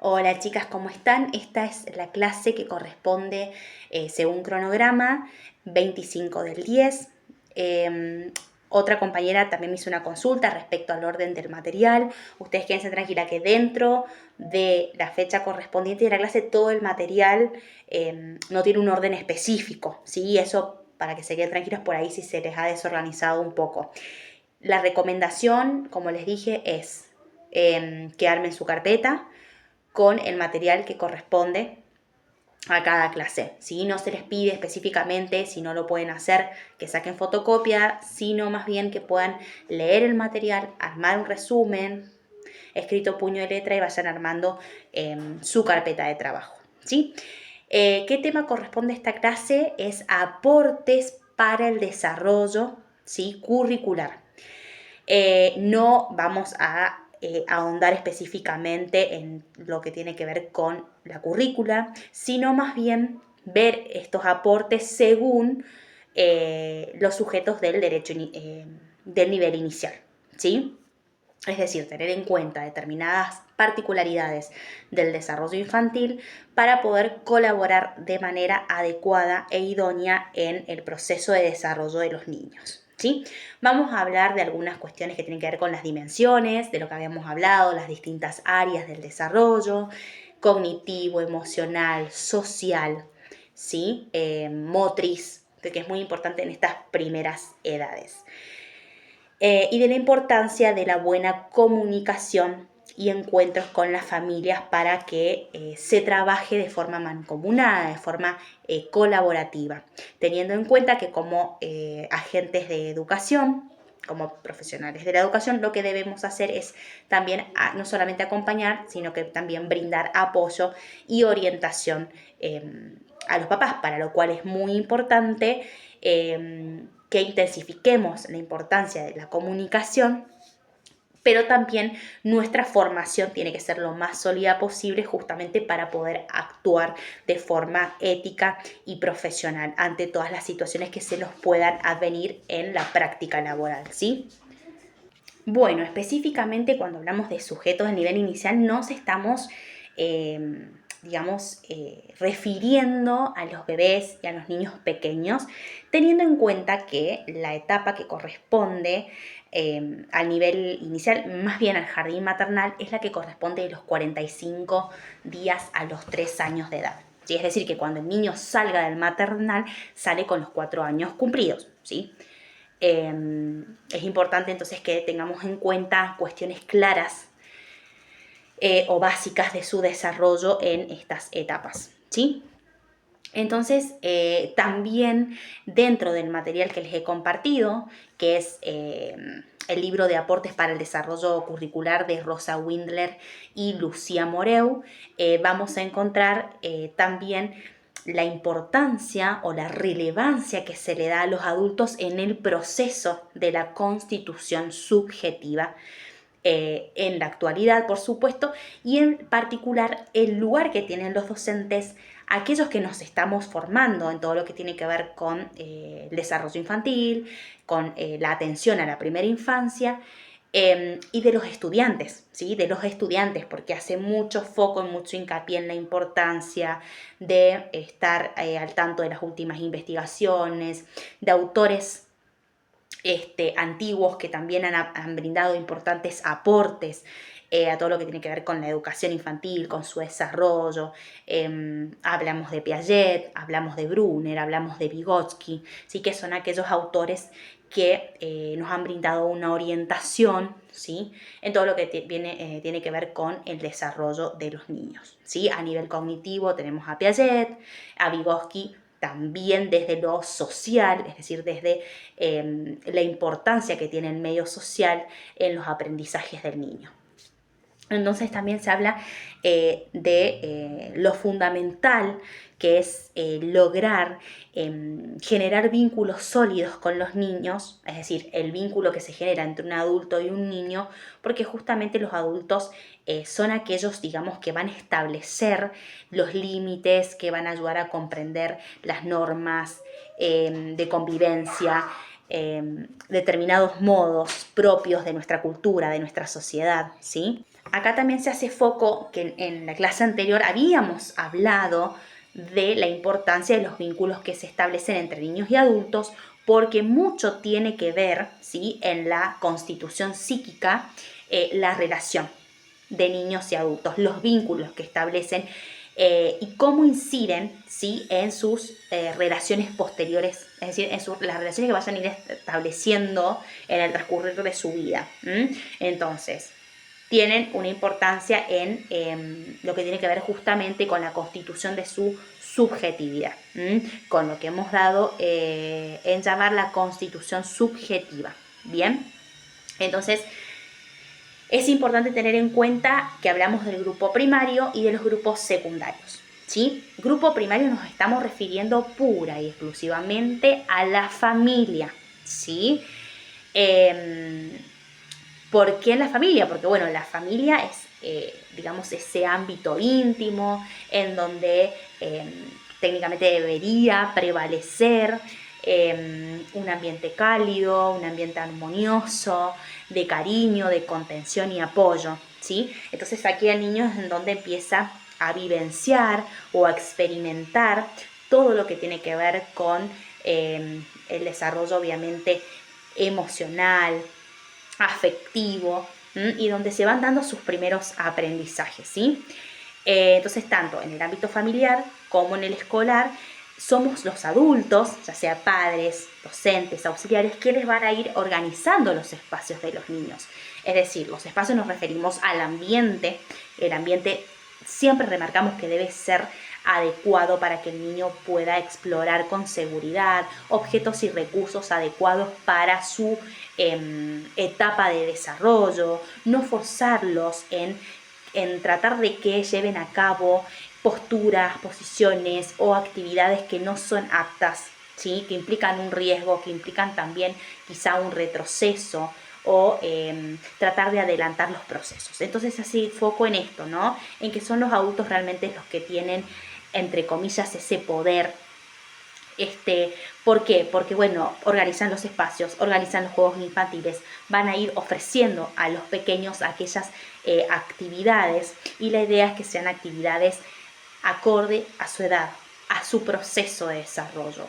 Hola chicas, ¿cómo están? Esta es la clase que corresponde, según cronograma, 25 del 10. Otra compañera también me hizo una consulta respecto al orden del material. Ustedes quédense tranquila que dentro de la fecha correspondiente de la clase todo el material no tiene un orden específico, ¿sí? Eso para que se queden tranquilos por ahí si se les ha desorganizado un poco. La recomendación, como les dije, es que armen su carpeta con el material que corresponde a cada clase. ¿Sí? No se les pide específicamente, si no lo pueden hacer, que saquen fotocopia, sino más bien que puedan leer el material, armar un resumen, escrito puño y letra y vayan armando su carpeta de trabajo. ¿Sí? ¿Qué tema corresponde a esta clase? Es aportes para el desarrollo, ¿sí? Curricular. No vamos a ahondar específicamente en lo que tiene que ver con la currícula, sino más bien ver estos aportes según los sujetos del derecho del nivel inicial, ¿sí? Es decir, tener en cuenta determinadas particularidades del desarrollo infantil para poder colaborar de manera adecuada e idónea en el proceso de desarrollo de los niños. ¿Sí? Vamos a hablar de algunas cuestiones que tienen que ver con las dimensiones, de lo que habíamos hablado, las distintas áreas del desarrollo, cognitivo, emocional, social, ¿sí? Motriz, que es muy importante en estas primeras edades. Y de la importancia de la buena comunicación y encuentros con las familias para que se trabaje de forma mancomunada, de forma colaborativa, teniendo en cuenta que como agentes de educación, como profesionales de la educación, lo que debemos hacer es también no solamente acompañar, sino que también brindar apoyo y orientación a los papás, para lo cual es muy importante que intensifiquemos la importancia de la comunicación, pero también nuestra formación tiene que ser lo más sólida posible justamente para poder actuar de forma ética y profesional ante todas las situaciones que se nos puedan advenir en la práctica laboral, ¿sí? Bueno, específicamente cuando hablamos de sujetos de nivel inicial nos estamos, refiriendo a los bebés y a los niños pequeños, teniendo en cuenta que la etapa que corresponde al nivel inicial, más bien al jardín maternal, es la que corresponde de los 45 días a los 3 años de edad. ¿Sí? Es decir, que cuando el niño salga del maternal, sale con los 4 años cumplidos, ¿sí? Es importante entonces que tengamos en cuenta cuestiones claras o básicas de su desarrollo en estas etapas, ¿sí? Entonces, también dentro del material que les he compartido, que es el libro de aportes para el desarrollo curricular de Rosa Windler y Lucía Moreu, vamos a encontrar también la importancia o la relevancia que se le da a los adultos en el proceso de la constitución subjetiva en la actualidad, por supuesto, y en particular el lugar que tienen los docentes, aquellos que nos estamos formando en todo lo que tiene que ver con el desarrollo infantil, con la atención a la primera infancia, y de los estudiantes, ¿sí? De los estudiantes, porque hace mucho foco y mucho hincapié en la importancia de estar al tanto de las últimas investigaciones, de autores antiguos que también han brindado importantes aportes a todo lo que tiene que ver con la educación infantil, con su desarrollo. Hablamos de Piaget, hablamos de Brunner, hablamos de Vygotsky, ¿sí? Que son aquellos autores que nos han brindado una orientación, ¿sí? En todo lo que tiene que ver con el desarrollo de los niños, ¿sí? A nivel cognitivo tenemos a Piaget, a Vygotsky, también desde lo social, es decir, desde la importancia que tiene el medio social en los aprendizajes del niño. Entonces también se habla de lo fundamental que es lograr generar vínculos sólidos con los niños, es decir, el vínculo que se genera entre un adulto y un niño, porque justamente los adultos son aquellos, digamos, que van a establecer los límites, que van a ayudar a comprender las normas de convivencia, determinados modos propios de nuestra cultura, de nuestra sociedad, ¿sí? Acá también se hace foco, que en la clase anterior habíamos hablado de la importancia de los vínculos que se establecen entre niños y adultos, porque mucho tiene que ver, ¿sí?, en la constitución psíquica, la relación de niños y adultos, los vínculos que establecen y cómo inciden, ¿sí?, en sus relaciones posteriores, es decir, en las relaciones que vayan a ir estableciendo en el transcurrir de su vida. Entonces, tienen una importancia en lo que tiene que ver justamente con la constitución de su subjetividad, con lo que hemos dado en llamar la constitución subjetiva. Bien, entonces es importante tener en cuenta que hablamos del grupo primario y de los grupos secundarios. ¿Sí? Grupo primario nos estamos refiriendo pura y exclusivamente a la familia. ¿Sí? ¿Por qué en la familia? Porque, bueno, la familia es, digamos, ese ámbito íntimo en donde técnicamente debería prevalecer un ambiente cálido, un ambiente armonioso, de cariño, de contención y apoyo, ¿sí? Entonces aquí el niño es en donde empieza a vivenciar o a experimentar todo lo que tiene que ver con el desarrollo, obviamente, emocional, afectivo, y donde se van dando sus primeros aprendizajes, ¿sí? Entonces, tanto en el ámbito familiar como en el escolar, somos los adultos, ya sea padres, docentes, auxiliares, quienes van a ir organizando los espacios de los niños. Es decir, los espacios nos referimos al ambiente. El ambiente siempre remarcamos que debe ser adecuado para que el niño pueda explorar con seguridad objetos y recursos adecuados para su etapa de desarrollo, no forzarlos en tratar de que lleven a cabo posturas, posiciones o actividades que no son aptas, ¿sí?, que implican un riesgo, que implican también quizá un retroceso o tratar de adelantar los procesos. Entonces así foco en esto, ¿no? En que son los adultos realmente los que tienen, entre comillas, ese poder. ¿Por qué? Porque, bueno, organizan los espacios, organizan los juegos infantiles, van a ir ofreciendo a los pequeños aquellas actividades, y la idea es que sean actividades acorde a su edad, a su proceso de desarrollo.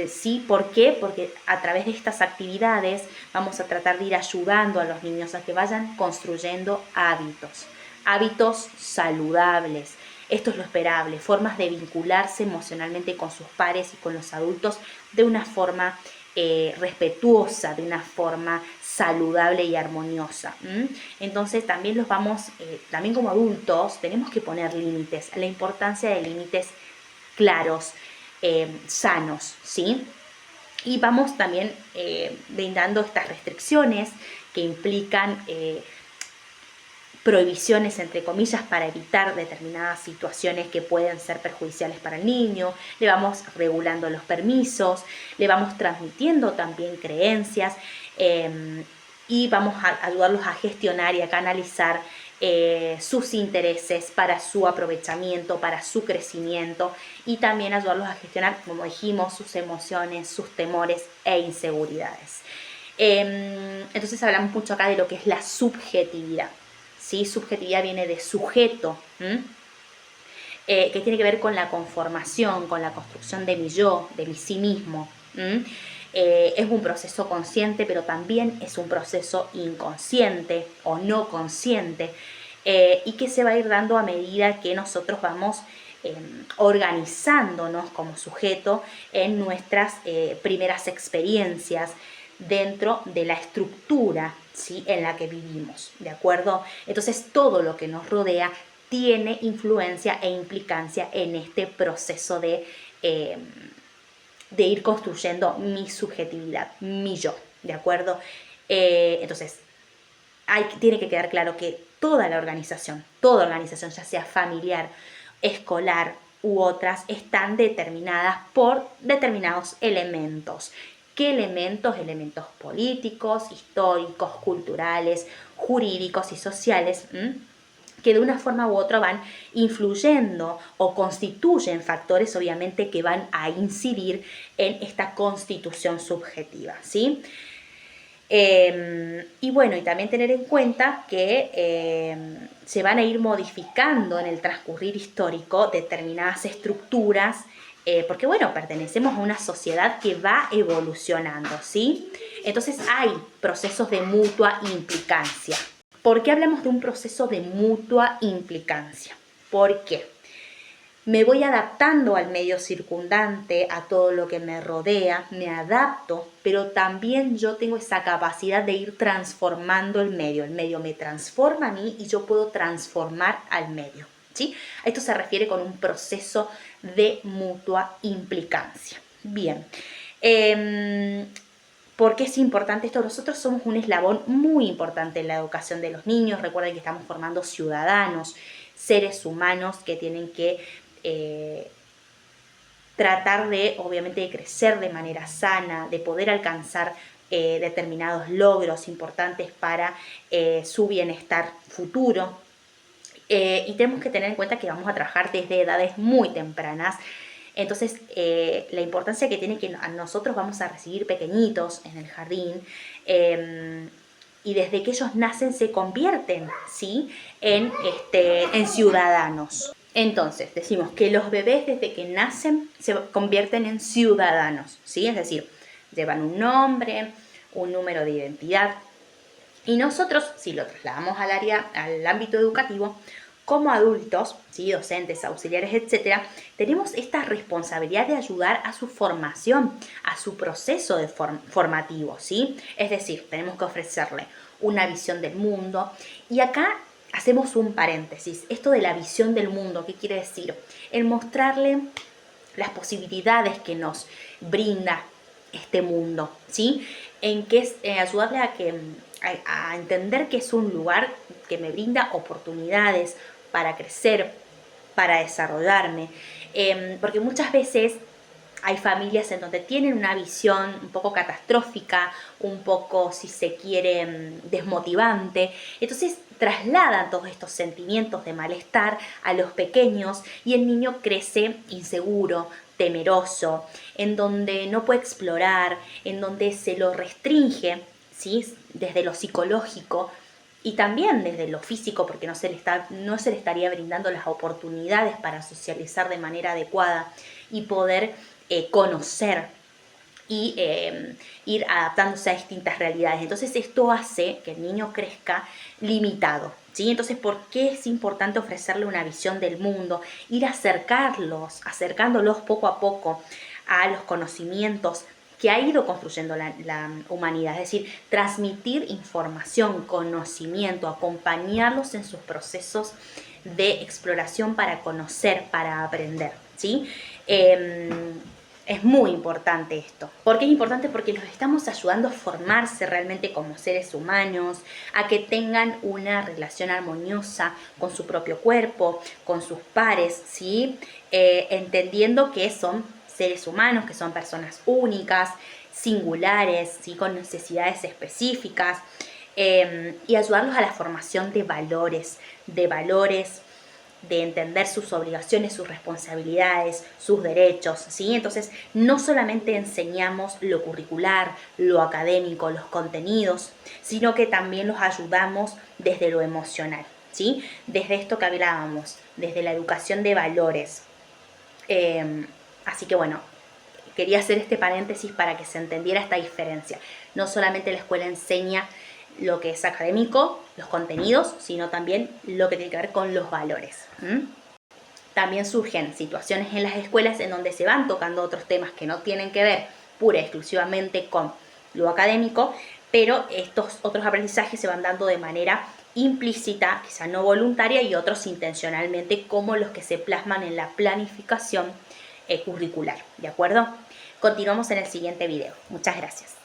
Sí, ¿por qué? Porque a través de estas actividades vamos a tratar de ir ayudando a los niños a que vayan construyendo hábitos saludables. Esto es lo esperable, formas de vincularse emocionalmente con sus pares y con los adultos de una forma respetuosa, de una forma saludable y armoniosa. Entonces también también como adultos tenemos que poner límites, la importancia de límites claros, sanos, ¿sí? Y vamos también brindando estas restricciones que implican prohibiciones, entre comillas, para evitar determinadas situaciones que pueden ser perjudiciales para el niño. Le vamos regulando los permisos, le vamos transmitiendo también creencias y vamos a ayudarlos a gestionar y a canalizar sus intereses para su aprovechamiento, para su crecimiento, y también ayudarlos a gestionar, como dijimos, sus emociones, sus temores e inseguridades. Entonces hablamos mucho acá de lo que es la subjetividad. ¿Sí? Subjetividad viene de sujeto, que tiene que ver con la conformación, con la construcción de mi yo, de mi sí mismo. Es un proceso consciente, pero también es un proceso inconsciente o no consciente, y que se va a ir dando a medida que nosotros vamos organizándonos como sujeto en nuestras primeras experiencias dentro de la estructura, ¿sí?, en la que vivimos, ¿de acuerdo? Entonces todo lo que nos rodea tiene influencia e implicancia en este proceso de ir construyendo mi subjetividad, mi yo, ¿de acuerdo? Entonces tiene que quedar claro que toda organización, ya sea familiar, escolar u otras, están determinadas por determinados elementos. ¿Qué elementos? Elementos políticos, históricos, culturales, jurídicos y sociales, que de una forma u otra van influyendo o constituyen factores, obviamente, que van a incidir en esta constitución subjetiva, ¿sí? Y bueno, y también tener en cuenta que se van a ir modificando en el transcurrir histórico determinadas estructuras, porque bueno, pertenecemos a una sociedad que va evolucionando, ¿sí? Entonces hay procesos de mutua implicancia. ¿Por qué hablamos de un proceso de mutua implicancia? ¿Por qué? Me voy adaptando al medio circundante, a todo lo que me rodea, me adapto, pero también yo tengo esa capacidad de ir transformando el medio me transforma a mí y yo puedo transformar al medio, ¿sí? Esto se refiere con un proceso de mutua implicancia. Bien, ¿por qué es importante esto? Nosotros somos un eslabón muy importante en la educación de los niños. Recuerden que estamos formando ciudadanos, seres humanos que tienen que tratar de, obviamente, de crecer de manera sana, de poder alcanzar determinados logros importantes para su bienestar futuro. Y tenemos que tener en cuenta que vamos a trabajar desde edades muy tempranas. Entonces, la importancia que tiene que nosotros vamos a recibir pequeñitos en el jardín, y desde que ellos nacen se convierten, ¿sí?, en ciudadanos. Entonces, decimos que los bebés desde que nacen se convierten en ciudadanos, ¿sí? Es decir, llevan un nombre, un número de identidad. Y nosotros, si lo trasladamos al ámbito educativo, como adultos, ¿sí?, docentes, auxiliares, etcétera, tenemos esta responsabilidad de ayudar a su formación, a su proceso formativo, ¿sí? Es decir, tenemos que ofrecerle una visión del mundo. Y acá hacemos un paréntesis. Esto de la visión del mundo, ¿qué quiere decir? El mostrarle las posibilidades que nos brinda este mundo, ¿sí? En que es ayudarle a entender que es un lugar que me brinda oportunidades para crecer, para desarrollarme, porque muchas veces hay familias en donde tienen una visión un poco catastrófica, un poco, si se quiere, desmotivante. Entonces trasladan todos estos sentimientos de malestar a los pequeños y el niño crece inseguro, temeroso, en donde no puede explorar, en donde se lo restringe, ¿sí?, desde lo psicológico y también desde lo físico, porque no se le estaría brindando las oportunidades para socializar de manera adecuada y poder conocer y ir adaptándose a distintas realidades. Entonces esto hace que el niño crezca limitado, ¿sí? Entonces, ¿por qué es importante ofrecerle una visión del mundo? Ir acercándolos poco a poco a los conocimientos que ha ido construyendo la humanidad, es decir, transmitir información, conocimiento, acompañarlos en sus procesos de exploración para conocer, para aprender, ¿sí? Es muy importante esto. ¿Por qué es importante? Porque los estamos ayudando a formarse realmente como seres humanos, a que tengan una relación armoniosa con su propio cuerpo, con sus pares, ¿sí? Entendiendo que son seres humanos, que son personas únicas, singulares, ¿sí?, con necesidades específicas, y ayudarlos a la formación de valores, de entender sus obligaciones, sus responsabilidades, sus derechos, ¿sí? Entonces, no solamente enseñamos lo curricular, lo académico, los contenidos, sino que también los ayudamos desde lo emocional, ¿sí? Desde esto que hablábamos, desde la educación de valores. Así que bueno, quería hacer este paréntesis para que se entendiera esta diferencia. No solamente la escuela enseña lo que es académico, los contenidos, sino también lo que tiene que ver con los valores. También surgen situaciones en las escuelas en donde se van tocando otros temas que no tienen que ver pura y exclusivamente con lo académico, pero estos otros aprendizajes se van dando de manera implícita, quizá no voluntaria, y otros intencionalmente, como los que se plasman en la planificación curricular, ¿de acuerdo? Continuamos en el siguiente video. Muchas gracias.